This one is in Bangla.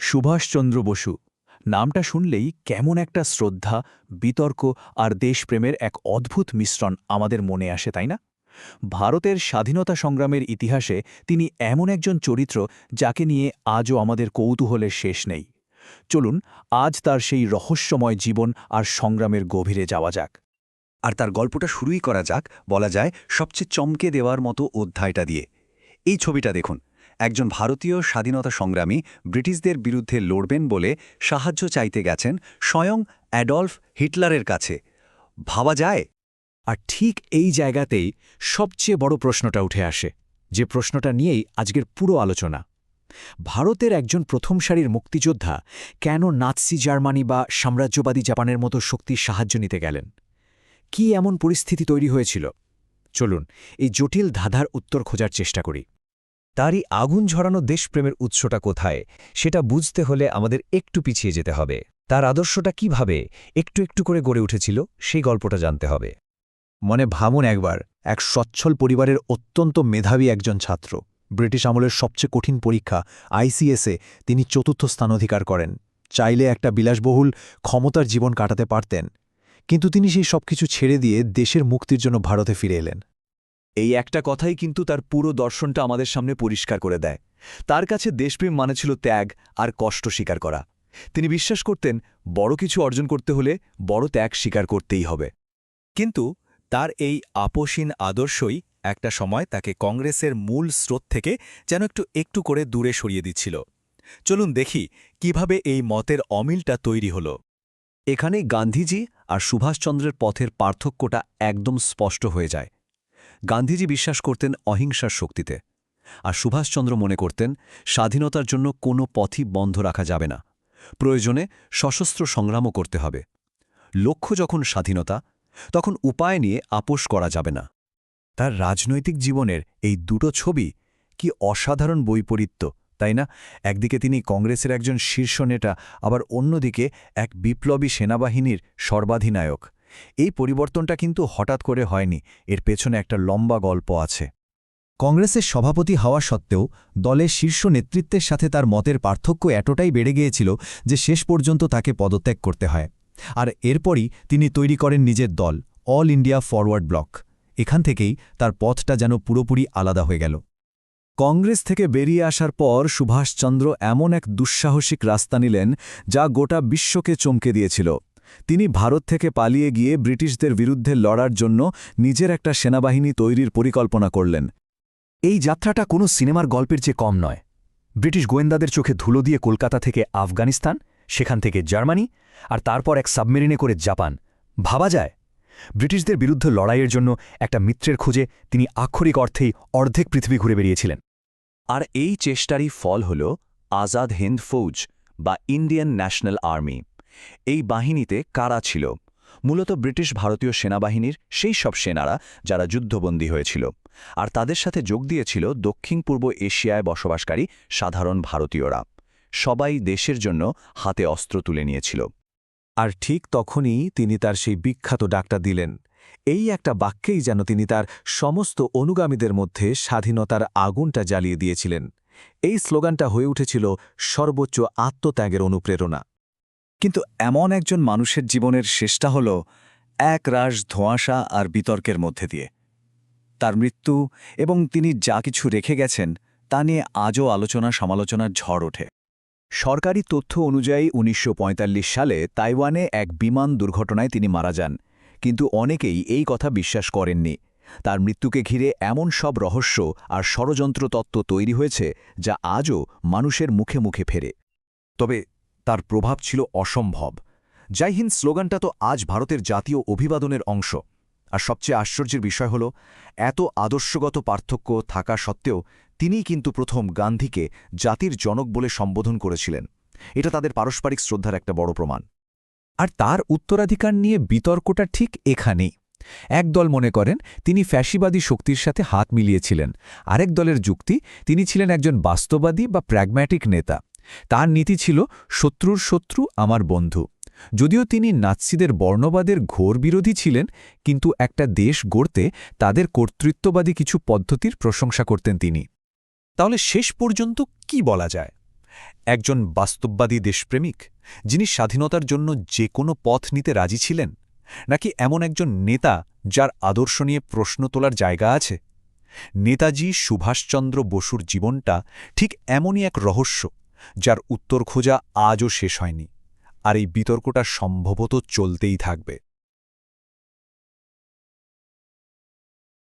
সুভাষচন্দ্র বসু নামটা শুনলেই কেমন একটা শ্রদ্ধা, বিতর্ক আর দেশপ্রেমের এক অদ্ভুত মিশ্রণ আমাদের মনে আসে, তাই না? ভারতের স্বাধীনতা সংগ্রামের ইতিহাসে তিনি এমন একজন চরিত্র যাকে নিয়ে আজও আমাদের কৌতূহলের শেষ নেই। চলুন আজ তার সেই রহস্যময় জীবন আর সংগ্রামের গভীরে যাওয়া যাক। আর তার গল্পটা শুরুই করা যাক, বলা যায় সবচেয়ে চমকে দেওয়ার মতো অধ্যায়টা দিয়ে। এই ছবিটা দেখুন, একজন ভারতীয় স্বাধীনতা সংগ্রামী ব্রিটিশদের বিরুদ্ধে লড়বেন বলে সাহায্য চাইতে গেছেন স্বয়ং অ্যাডলফ হিটলারের কাছে। ভাবা যায়? আর ঠিক এই জায়গাতেই সবচেয়ে বড় প্রশ্নটা উঠে আসে, যে প্রশ্নটা নিয়েই আজকের পুরো আলোচনা। ভারতের একজন প্রথম সারির মুক্তিযোদ্ধা কেন নাৎসি জার্মানি বা সাম্রাজ্যবাদী জাপানের মতো শক্তির সাহায্য নিতে গেলেন? কি এমন পরিস্থিতি তৈরি হয়েছিল? চলুন এই জটিল ধাঁধার উত্তর খোঁজার চেষ্টা করি। তারই আগুন ঝরানো দেশপ্রেমের উৎসটা কোথায়, সেটা বুঝতে হলে আমাদের একটু পিছিয়ে যেতে হবে। তার আদর্শটা কিভাবে একটু একটু করে গড়ে উঠেছিল, সেই গল্পটা জানতে হবে। মনে ভাবুন একবার, এক সচ্ছল পরিবারের অত্যন্ত মেধাবী একজন ছাত্র। ব্রিটিশ আমলের সবচেয়ে কঠিন পরীক্ষা আইসিএসে তিনি চতুর্থ স্থান অধিকার করেন। চাইলে একটা বিলাসবহুল ক্ষমতার জীবন কাটাতে পারতেন, কিন্তু তিনি সেই সবকিছু ছেড়ে দিয়ে দেশের মুক্তির জন্য ভারতে ফিরে এলেন। এই একটা কথাই কিন্তু তার পুরো দর্শনটা আমাদের সামনে পরিষ্কার করে দেয়। তার কাছে দেশপ্রেম মানে ছিল ত্যাগ আর কষ্ট স্বীকার করা। তিনি বিশ্বাস করতেন বড় কিছু অর্জন করতে হলে বড় ত্যাগ স্বীকার করতেই হবে। কিন্তু তার এই আপোষহীন আদর্শই একটা সময় তাকে কংগ্রেসের মূল স্রোত থেকে যেন একটু একটু করে দূরে সরিয়ে দিচ্ছিল। চলুন দেখি কিভাবে এই মতের অমিলটা তৈরি হল। এখানে গান্ধীজি আর সুভাষচন্দ্রের পথের পার্থক্যটা একদম স্পষ্ট হয়ে যায়। গান্ধীজি বিশ্বাস করতেন অহিংসার শক্তিতে, আর সুভাষচন্দ্র মনে করতেন স্বাধীনতার জন্য কোনো পথই বন্ধ রাখা যাবে না, প্রয়োজনে সশস্ত্র সংগ্রামও করতে হবে। লক্ষ্য যখন স্বাধীনতা, তখন উপায় নিয়ে আপোষ করা যাবে না। তার রাজনৈতিক জীবনের এই দুটো ছবি কি অসাধারণ বৈপরীত্য, তাই না? একদিকে তিনি কংগ্রেসের একজন শীর্ষ নেতা, আবার অন্যদিকে এক বিপ্লবী সেনাবাহিনীর সর্বাধিনায়ক। এই পরিবর্তনটা কিন্তু হঠাৎ করে হয়নি, এর পেছনে একটা লম্বা গল্প আছে। কংগ্রেসের সভাপতি হওয়া সত্ত্বেও দলের শীর্ষ নেতৃত্বের সাথে তার মতের পার্থক্য এতটাই বেড়ে গিয়েছিল যে শেষ পর্যন্ত তাকে পদত্যাগ করতে হয়। আর এরপরই তিনি তৈরি করেন নিজের দল, অল ইন্ডিয়া ফরওয়ার্ড ব্লক। এখান থেকেই তার পথটা যেন পুরোপুরি আলাদা হয়ে গেল। কংগ্রেস থেকে বেরিয়ে আসার পর সুভাষচন্দ্র এমন এক দুঃসাহসিক রাস্তা নিলেন যা গোটা বিশ্বকে চমকে দিয়েছিল। তিনি ভারত থেকে পালিয়ে গিয়ে ব্রিটিশদের বিরুদ্ধে লড়ার জন্য নিজের একটা সেনাবাহিনী তৈরির পরিকল্পনা করলেন। এই যাত্রাটা কোনো সিনেমার গল্পের চেয়ে কম নয়। ব্রিটিশ গোয়েন্দাদের চোখে ধুলো দিয়ে কলকাতা থেকে আফগানিস্তান, সেখান থেকে জার্মানি, আর তারপর এক সাবমেরিনে করে জাপান। ভাবা যায়? ব্রিটিশদের বিরুদ্ধে লড়াইয়ের জন্য একটা মিত্রের খোঁজে তিনি আক্ষরিক অর্থেই অর্ধেক পৃথিবী ঘুরে বেরিয়েছিলেন। আর এই চেষ্টারই ফল হল আজাদ হিন্দ ফৌজ বা ইন্ডিয়ান ন্যাশনাল আর্মি। এই বাহিনীতে কারা ছিল? মূলত ব্রিটিশ ভারতীয় সেনাবাহিনীর সেই সব সেনারা যারা যুদ্ধবন্দী হয়েছিল, আর তাদের সাথে যোগ দিয়েছিল দক্ষিণ পূর্ব এশিয়ায় বসবাসকারী সাধারণ ভারতীয়রা। সবাই দেশের জন্য হাতে অস্ত্র তুলে নিয়েছিল। আর ঠিক তখনই তিনি তার সেই বিখ্যাত ডাকটা দিলেন। এই একটা বাক্যেই যেন তিনি তার সমস্ত অনুগামীদের মধ্যে স্বাধীনতার আগুনটা জ্বালিয়ে দিয়েছিলেন। এই স্লোগানটা হয়ে উঠেছিল সর্বোচ্চ আত্মত্যাগের অনুপ্রেরণা। কিন্তু এমন একজন মানুষের জীবনের শেষটা হল এক রাশ ধোঁয়াশা আর বিতর্কের মধ্যে দিয়ে। তার মৃত্যু এবং তিনি যা কিছু রেখে গেছেন তা নিয়ে আজও আলোচনা সমালোচনার ঝড় ওঠে। সরকারি তথ্য অনুযায়ী ১৯৪৫ সালে তাইওয়ানে এক বিমান দুর্ঘটনায় তিনি মারা যান, কিন্তু অনেকেই এই কথা বিশ্বাস করেননি। তার মৃত্যুকে ঘিরে এমন সব রহস্য আর ষড়যন্ত্র তত্ত্ব তৈরি হয়েছে যা আজও মানুষের মুখে মুখে ফেরে। তবে তার প্রভাব ছিল অসম্ভব। জয় হিন্দ স্লোগানটা তো আজ ভারতের জাতীয় অভিবাদনের অংশ। আর সবচেয়ে আশ্চর্যের বিষয় হল, এত আদর্শগত পার্থক্য থাকা সত্ত্বেও তিনিই কিন্তু প্রথম গান্ধীকে জাতির জনক বলে সম্বোধন করেছিলেন। এটা তাদের পারস্পরিক শ্রদ্ধার একটা বড় প্রমাণ। আর তার উত্তরাধিকার নিয়ে বিতর্কটা ঠিক এখানেই। এক দল মনে করেন তিনি ফ্যাসিবাদী শক্তির সাথে হাত মিলিয়েছিলেন, আরেক দলের যুক্তি তিনি ছিলেন একজন বাস্তববাদী বা প্র্যাগম্যাটিক নেতা। তার নীতি ছিল শত্রুর শত্রু আমার বন্ধু। যদিও তিনি নাৎসিদের বর্ণবাদের ঘোর বিরোধী ছিলেন, কিন্তু একটা দেশ গড়তে তাদের কর্তৃত্ববাদী কিছু পদ্ধতির প্রশংসা করতেন তিনি। তাহলে শেষ পর্যন্ত কি বলা যায়? একজন বাস্তববাদী দেশপ্রেমিক যিনি স্বাধীনতার জন্য যে কোনো পথ নিতে রাজি ছিলেন, নাকি এমন একজন নেতা যার আদর্শ নিয়ে প্রশ্ন তোলার জায়গা আছে? নেতাজি সুভাষচন্দ্র বসুর জীবনটা ঠিক এমনই এক রহস্য, যার উত্তর খোঁজা আজও শেষ হয়নি, আর এই বিতর্কটা সম্ভবত চলতেই থাকবে।